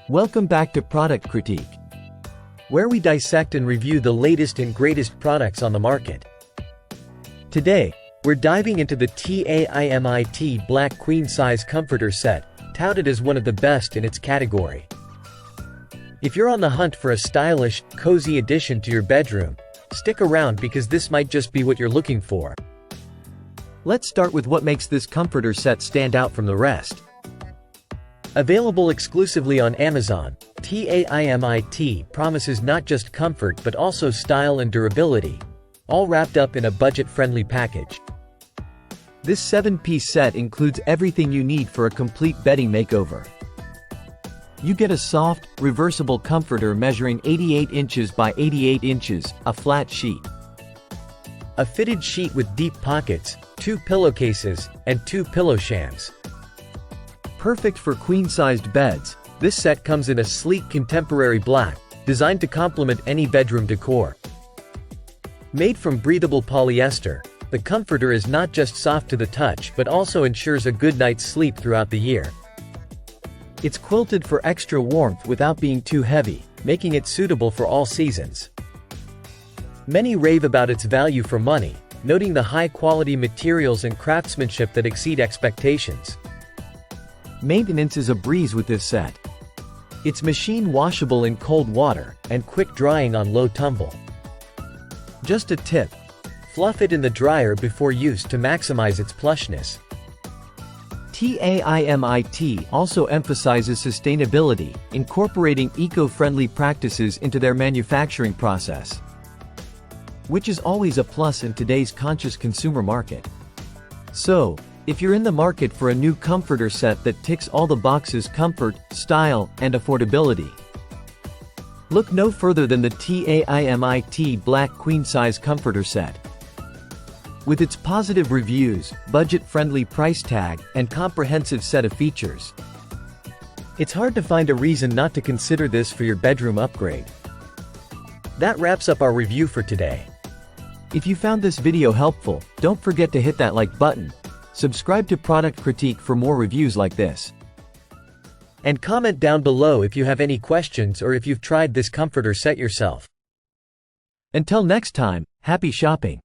Welcome back to Product Critique, where we dissect and review the latest and greatest products on the market. Today, we're diving into the TAIMIT Black Queen Size Comforter Set, touted as one of the best in its category. If you're on the hunt for a stylish, cozy addition to your bedroom, stick around because this might just be what you're looking for. Let's start with what makes this comforter set stand out from the rest. Available exclusively on Amazon, TAIMIT promises not just comfort but also style and durability, all wrapped up in a budget-friendly package. This 7-piece set includes everything you need for a complete bedding makeover. You get a soft, reversible comforter measuring 88 inches by 88 inches, a flat sheet. A fitted sheet with deep pockets, 2 pillowcases, and 2 pillow shams. Perfect for queen-sized beds, this set comes in a sleek contemporary black, designed to complement any bedroom decor. Made from breathable polyester, the comforter is not just soft to the touch but also ensures a good night's sleep throughout the year. It's quilted for extra warmth without being too heavy, making it suitable for all seasons. Many rave about its value for money, noting the high-quality materials and craftsmanship that exceed expectations. Maintenance is a breeze with this set. It's machine washable in cold water, and quick drying on low tumble. Just a tip: fluff it in the dryer before use to maximize its plushness. TAIMIT also emphasizes sustainability, incorporating eco-friendly practices into their manufacturing process, which is always a plus in today's conscious consumer market. So, if you're in the market for a new comforter set that ticks all the boxes: comfort, style, and affordability, look no further than the TAIMIT Black Queen Size Comforter Set. With its positive reviews, budget-friendly price tag, and comprehensive set of features, it's hard to find a reason not to consider this for your bedroom upgrade. That wraps up our review for today. If you found this video helpful, don't forget to hit that like button, subscribe to Product Critique for more reviews like this, and comment down below if you have any questions or if you've tried this comforter set yourself. Until next time, happy shopping!